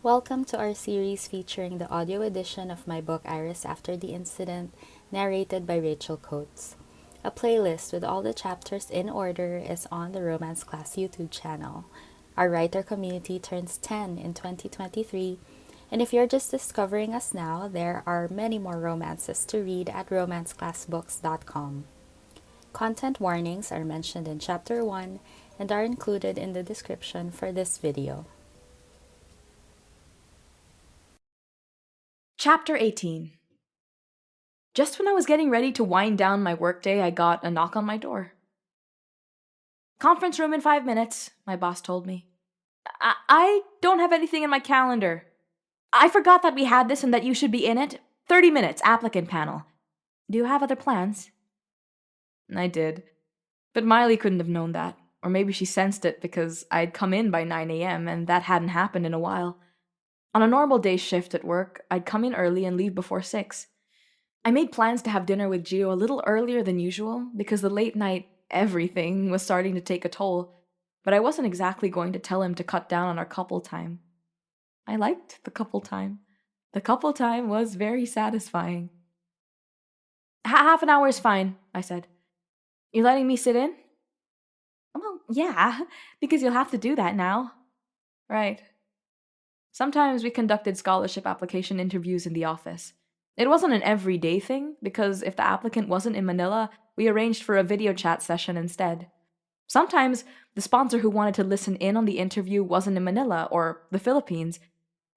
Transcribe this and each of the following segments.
Welcome to our series featuring the audio edition of my book Iris After the Incident, narrated by Rachel Coates. A playlist with all the chapters in order is on the Romance Class YouTube channel. Our writer community turns 10 in 2023, and if you're just discovering us now, there are many more romances to read at romanceclassbooks.com. Content warnings are mentioned in Chapter 1 and are included in the description for this video. Chapter 18. Just when I was getting ready to wind down my workday, I got a knock on my door. "Conference room in 5 minutes," my boss told me. I don't have anything in my calendar. I forgot that we had this and that you should be in it. 30 minutes, applicant panel. Do you have other plans? I did. But Miley couldn't have known that. Or maybe she sensed it because I'd come in by 9 a.m. and that hadn't happened in a while. On a normal day shift at work, I'd come in early and leave before 6. I made plans to have dinner with Gio a little earlier than usual because the late night everything was starting to take a toll, but I wasn't exactly going to tell him to cut down on our couple time. I liked the couple time. The couple time was very satisfying. Half an hour is fine, I said. "You're letting me sit in?" "Well, yeah, because you'll have to do that now." "Right." Sometimes we conducted scholarship application interviews in the office. It wasn't an everyday thing, because if the applicant wasn't in Manila, we arranged for a video chat session instead. Sometimes the sponsor who wanted to listen in on the interview wasn't in Manila or the Philippines,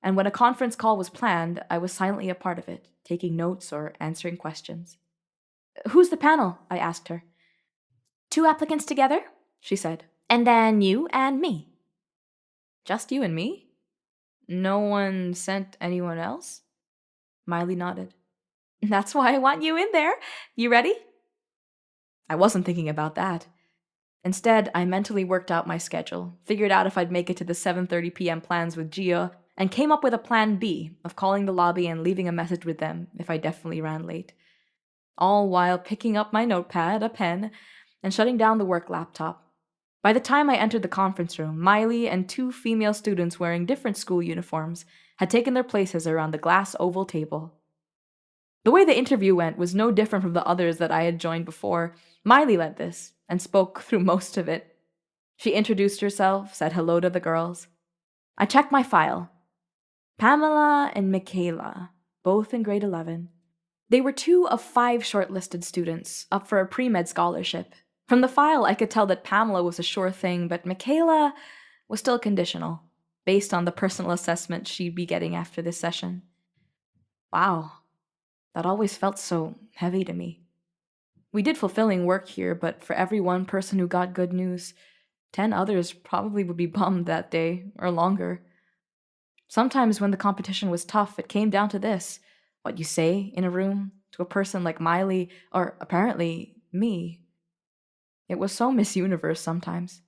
and when a conference call was planned, I was silently a part of it, taking notes or answering questions. "Who's the panel?" I asked her. "2 applicants together," she said, "and then you and me." "Just you and me? No one sent anyone else?" Miley nodded. "That's why I want you in there. You ready?" I wasn't thinking about that. Instead, I mentally worked out my schedule, figured out if I'd make it to the 7:30 p.m. plans with Gio, and came up with a plan B of calling the lobby and leaving a message with them if I definitely ran late. All while picking up my notepad, a pen, and shutting down the work laptop. By the time I entered the conference room, Miley and 2 female students wearing different school uniforms had taken their places around the glass oval table. The way the interview went was no different from the others that I had joined before. Miley led this and spoke through most of it. She introduced herself, said hello to the girls. I checked my file. Pamela and Michaela, both in grade 11. They were 2 of 5 shortlisted students up for a pre-med scholarship. From the file, I could tell that Pamela was a sure thing, but Michaela was still conditional, based on the personal assessment she'd be getting after this session. Wow, that always felt so heavy to me. We did fulfilling work here, but for every one person who got good news, 10 others probably would be bummed that day, or longer. Sometimes when the competition was tough, it came down to this: what you say in a room to a person like Miley, or apparently me. It was so Miss Universe sometimes.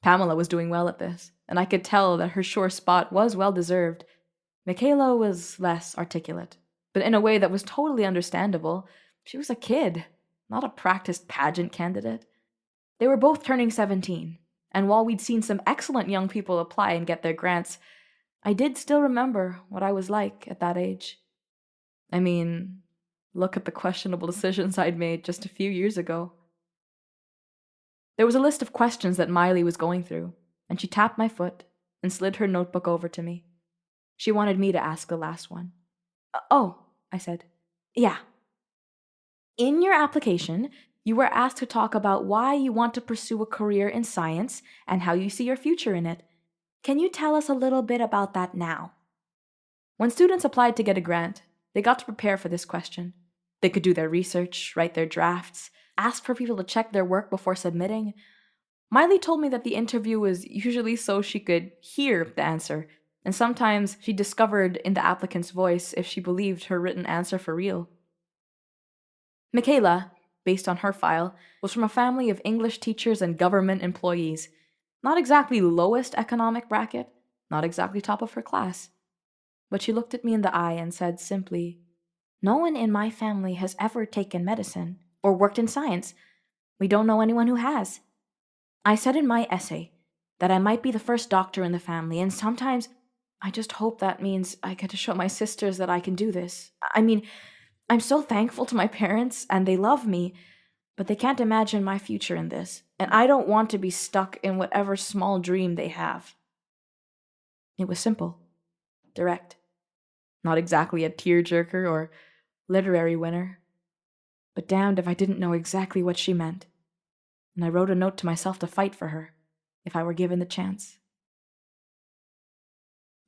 Pamela was doing well at this, and I could tell that her sure spot was well deserved. Michaela was less articulate, but in a way that was totally understandable. She was a kid, not a practiced pageant candidate. They were both turning 17, and while we'd seen some excellent young people apply and get their grants, I did still remember what I was like at that age. I mean, look at the questionable decisions I'd made just a few years ago. There was a list of questions that Miley was going through, and she tapped my foot and slid her notebook over to me. She wanted me to ask the last one. "Oh," I said. "Yeah. In your application, you were asked to talk about why you want to pursue a career in science and how you see your future in it. Can you tell us a little bit about that now?" When students applied to get a grant, they got to prepare for this question. They could do their research, write their drafts, ask for people to check their work before submitting. Miley told me that the interview was usually so she could hear the answer, and sometimes she discovered in the applicant's voice if she believed her written answer for real. Michaela, based on her file, was from a family of English teachers and government employees. Not exactly lowest economic bracket, not exactly top of her class. But she looked at me in the eye and said simply, "No one in my family has ever taken medicine or worked in science. We don't know anyone who has. I said in my essay that I might be the first doctor in the family, and sometimes I just hope that means I get to show my sisters that I can do this. I mean, I'm so thankful to my parents, and they love me, but they can't imagine my future in this, and I don't want to be stuck in whatever small dream they have. It was simple, direct, not exactly a tearjerker or literary winner, but damned if I didn't know exactly what she meant, and I wrote a note to myself to fight for her, if I were given the chance.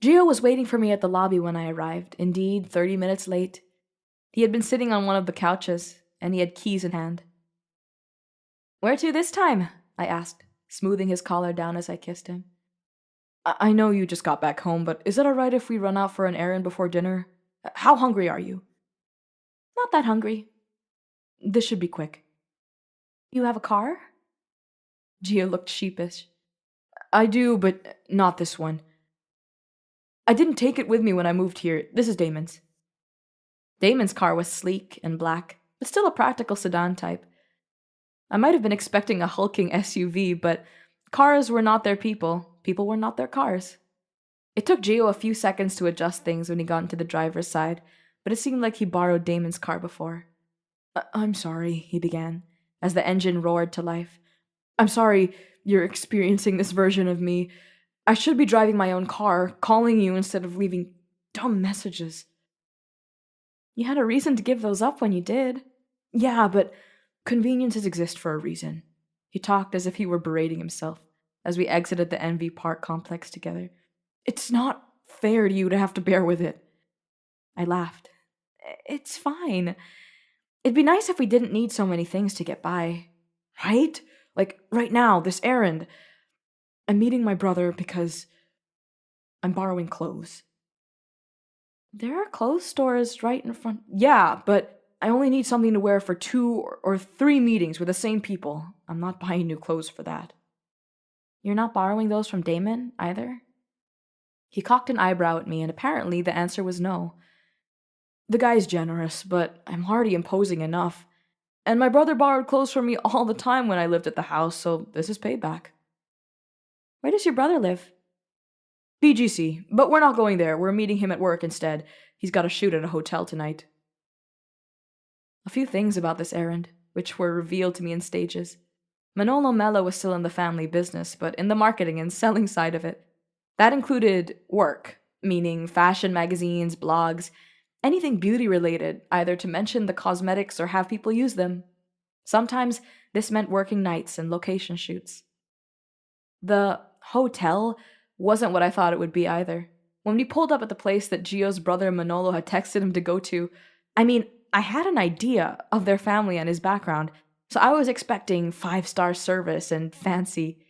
Gio was waiting for me at the lobby when I arrived, indeed 30 minutes late. He had been sitting on one of the couches, and he had keys in hand. "Where to this time?" I asked, smoothing his collar down as I kissed him. I know you just got back home, but is it all right if we run out for an errand before dinner? How hungry are you?" "Not that hungry." "This should be quick." "You have a car?" Gio looked sheepish. "I do, but not this one. I didn't take it with me when I moved here. This is Damon's." Damon's car was sleek and black, but still a practical sedan type. I might have been expecting a hulking SUV, but cars were not their people. People were not their cars. It took Gio a few seconds to adjust things when he got into the driver's side, but it seemed like he borrowed Damon's car before. I'm sorry," he began, as the engine roared to life. "I'm sorry you're experiencing this version of me. I should be driving my own car, calling you instead of leaving dumb messages." "You had a reason to give those up when you did." "Yeah, but conveniences exist for a reason." He talked as if he were berating himself as we exited the NV Park complex together. "It's not fair to you to have to bear with it." I laughed. "It's fine. It'd be nice if we didn't need so many things to get by. Right? Like right now, this errand. I'm meeting my brother because I'm borrowing clothes." "There are clothes stores right in front." "Yeah, but I only need something to wear for 2 or 3 meetings with the same people. I'm not buying new clothes for that." "You're not borrowing those from Damon, either?" He cocked an eyebrow at me, and apparently the answer was no. "The guy's generous, but I'm already imposing enough. And my brother borrowed clothes from me all the time when I lived at the house, so this is payback." "Where does your brother live?" "BGC, but we're not going there. We're meeting him at work instead. He's got a shoot at a hotel tonight." A few things about this errand, which were revealed to me in stages. Manolo Mello was still in the family business, but in the marketing and selling side of it. That included work, meaning fashion magazines, blogs, anything beauty related, either to mention the cosmetics or have people use them. Sometimes this meant working nights and location shoots. The hotel wasn't what I thought it would be either. When we pulled up at the place that Gio's brother Manolo had texted him to go to, I had an idea of their family and his background, so I was expecting 5-star service and fancy.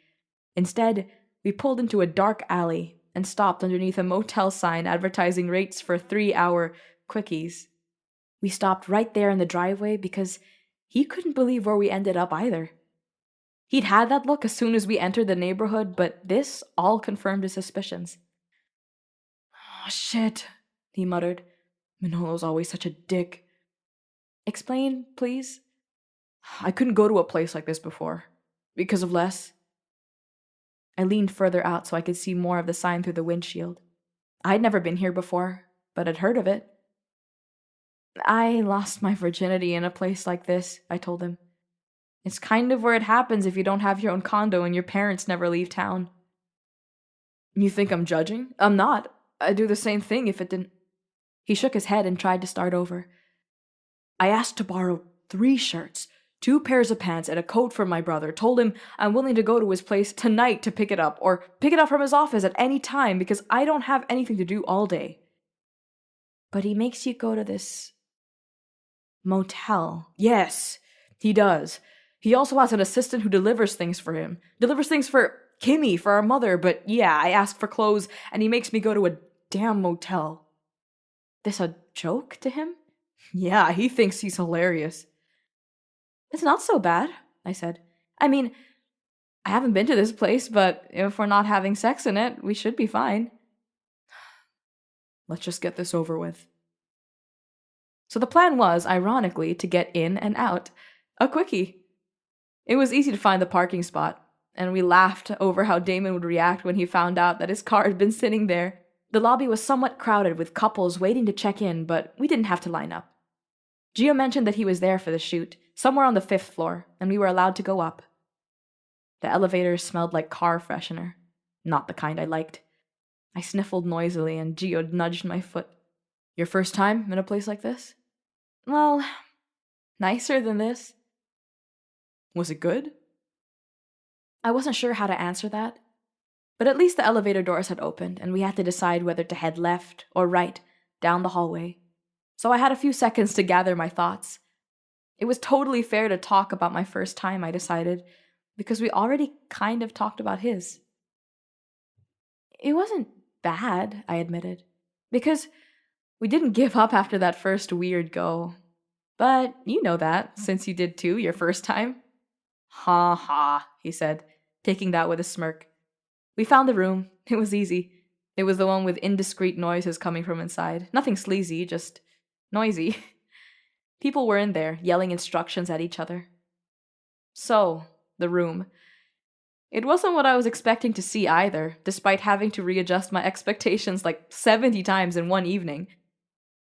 Instead, we pulled into a dark alley and stopped underneath a motel sign advertising rates for 3-hour quickies. We stopped right there in the driveway because he couldn't believe where we ended up either. He'd had that look as soon as we entered the neighborhood, but this all confirmed his suspicions. "Oh, shit," he muttered. "Manolo's always such a dick." "Explain, please." "I couldn't go to a place like this before. Because of Les." I leaned further out so I could see more of the sign through the windshield. I'd never been here before, but I'd heard of it. "I lost my virginity in a place like this," I told him. "It's kind of where it happens if you don't have your own condo and your parents never leave town." "You think I'm judging? I'm not. I'd do the same thing if it didn't." He shook his head and tried to start over. "I asked to borrow 3 shirts, 2 pairs of pants, and a coat from my brother. Told him I'm willing to go to his place tonight to pick it up, or pick it up from his office at any time because I don't have anything to do all day." "But he makes you go to this motel." "Yes, he does. He also has an assistant who delivers things for him. Delivers things for Kimmy, for our mother, but yeah, I ask for clothes and he makes me go to a damn motel." "This a joke to him?" "Yeah, he thinks he's hilarious." "It's not so bad," I said. I haven't been to this place, but if we're not having sex in it, we should be fine." "Let's just get this over with." So the plan was, ironically, to get in and out. A quickie. It was easy to find the parking spot, and we laughed over how Damon would react when he found out that his car had been sitting there, The lobby was somewhat crowded with couples waiting to check in, but we didn't have to line up. Gio mentioned that he was there for the shoot, somewhere on the 5th floor, and we were allowed to go up. The elevator smelled like car freshener, not the kind I liked. I sniffled noisily and Gio nudged my foot. Your first time in a place like this? Well, nicer than this. Was it good? I wasn't sure how to answer that, but at least the elevator doors had opened and we had to decide whether to head left or right down the hallway. So I had a few seconds to gather my thoughts. It was totally fair to talk about my first time, I decided, because we already kind of talked about his. It wasn't bad, I admitted, because we didn't give up after that first weird go. But you know that, since you did too, your first time. Ha ha, he said, taking that with a smirk. We found the room. It was easy. It was the one with indiscreet noises coming from inside. Nothing sleazy, just noisy. People were in there, yelling instructions at each other. So, the room. It wasn't what I was expecting to see either, despite having to readjust my expectations like 70 times in one evening.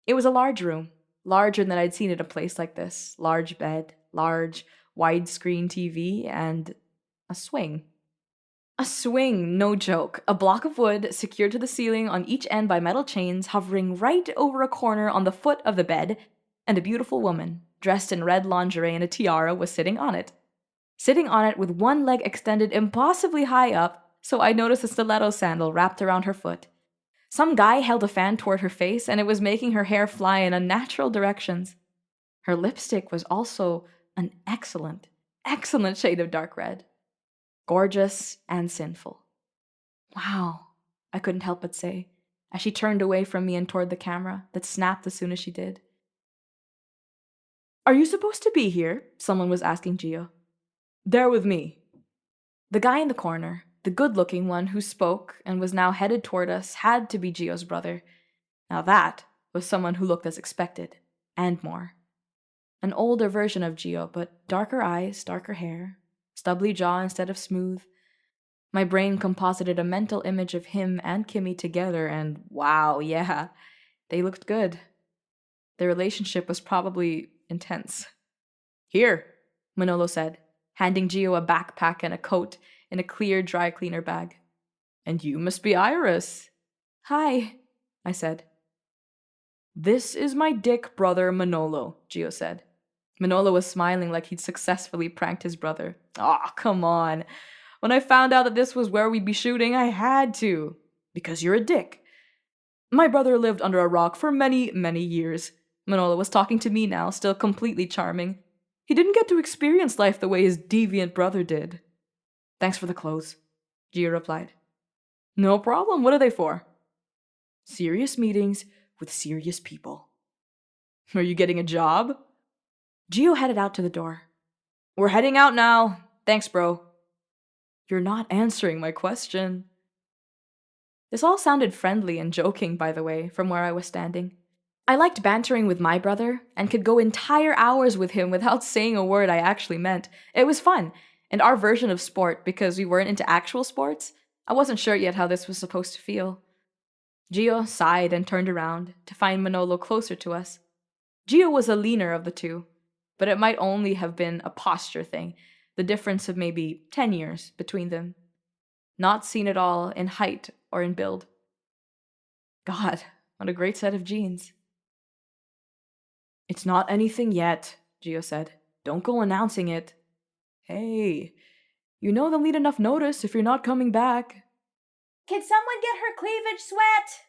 It was a large room, larger than I'd seen at a place like this. Large bed, large, widescreen TV, and a swing. A swing, no joke. A block of wood secured to the ceiling on each end by metal chains, hovering right over a corner on the foot of the bed, and a beautiful woman, dressed in red lingerie and a tiara, was sitting on it. Sitting on it with one leg extended impossibly high up, so I noticed a stiletto sandal wrapped around her foot. Some guy held a fan toward her face, and it was making her hair fly in unnatural directions. Her lipstick was also an excellent, excellent shade of dark red. Gorgeous and sinful. Wow, I couldn't help but say, as she turned away from me and toward the camera that snapped as soon as she did. Are you supposed to be here? Someone was asking Gio. There with me. The guy in the corner, the good-looking one who spoke and was now headed toward us, had to be Gio's brother. Now that was someone who looked as expected, and more. An older version of Gio, but darker eyes, darker hair, stubbly jaw instead of smooth. My brain composited a mental image of him and Kimmy together, and wow, yeah, they looked good. Their relationship was probably intense. Here, Manolo said, handing Gio a backpack and a coat in a clear dry cleaner bag. And you must be Iris. Hi, I said. This is my dick brother Manolo, Gio said. Manolo was smiling like he'd successfully pranked his brother. Aw, come on. When I found out that this was where we'd be shooting, I had to. Because you're a dick. My brother lived under a rock for many, many years. Manolo was talking to me now, still completely charming. He didn't get to experience life the way his deviant brother did. Thanks for the clothes, Gio replied. No problem. What are they for? Serious meetings with serious people. Are you getting a job? Gio headed out to the door. We're heading out now. Thanks, bro. You're not answering my question. This all sounded friendly and joking, by the way, from where I was standing. I liked bantering with my brother and could go entire hours with him without saying a word I actually meant. It was fun, and our version of sport because we weren't into actual sports. I wasn't sure yet how this was supposed to feel. Gio sighed and turned around to find Manolo closer to us. Gio was the leaner of the two, but it might only have been a posture thing, the difference of maybe 10 years between them. Not seen at all in height or in build. God, what a great set of genes. It's not anything yet, Gio said. Don't go announcing it. Hey, you know they'll need enough notice if you're not coming back. Can someone get her cleavage sweat?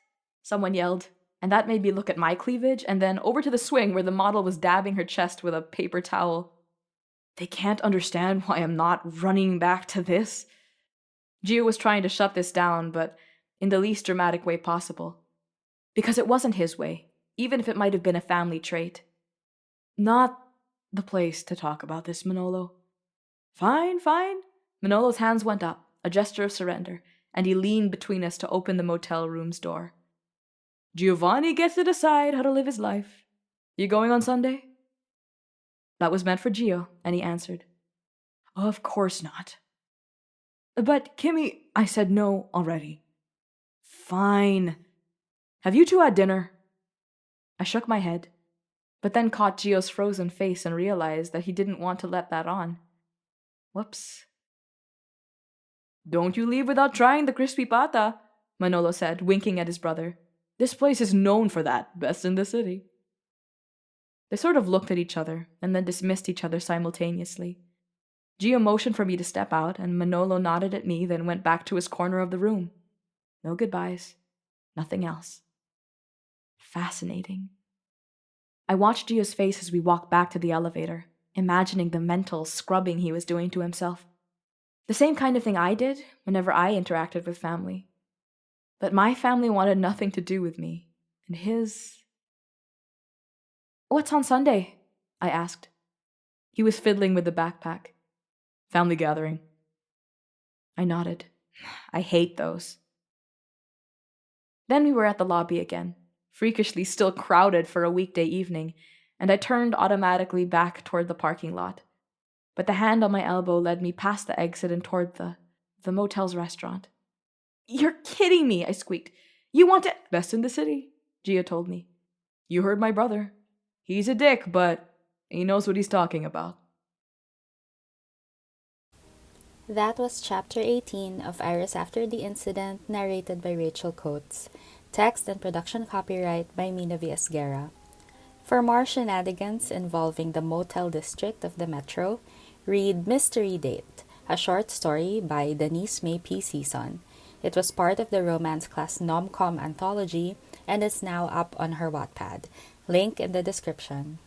Someone yelled, and that made me look at my cleavage and then over to the swing where the model was dabbing her chest with a paper towel. They can't understand why I'm not running back to this. Gio was trying to shut this down, but in the least dramatic way possible. Because it wasn't his way, even if it might have been a family trait. Not the place to talk about this, Manolo. Fine, fine. Manolo's hands went up, a gesture of surrender, and he leaned between us to open the motel room's door. Giovanni gets to decide how to live his life. You going on Sunday? That was meant for Gio, and he answered. Of course not. But, Kimmy, I said no already. Fine. Have you two had dinner? I shook my head, but then caught Gio's frozen face and realized that he didn't want to let that on. Whoops. Don't you leave without trying the crispy pata, Manolo said, winking at his brother. This place is known for that, best in the city. They sort of looked at each other and then dismissed each other simultaneously. Gio motioned for me to step out, and Manolo nodded at me, then went back to his corner of the room. No goodbyes. Nothing else. Fascinating. I watched Gio's face as we walked back to the elevator, imagining the mental scrubbing he was doing to himself. The same kind of thing I did whenever I interacted with family. But my family wanted nothing to do with me, and his... What's on Sunday? I asked. He was fiddling with the backpack. Family gathering. I nodded. I hate those. Then we were at the lobby again, freakishly still crowded for a weekday evening, and I turned automatically back toward the parking lot. But the hand on my elbow led me past the exit and toward the motel's restaurant. You're kidding me, I squeaked. You want to... Best in the city, Gio told me. You heard my brother. He's a dick, but he knows what he's talking about. That was Chapter 18 of Iris After the Incident, narrated by Rachel Coates. Text and production copyright by Mina Viesguera. For more shenanigans involving the motel district of the Metro, read Mystery Date, a short story by Denise May P. Season. It was part of the romance class Nomcom anthology and is now up on her Wattpad. Link in the description.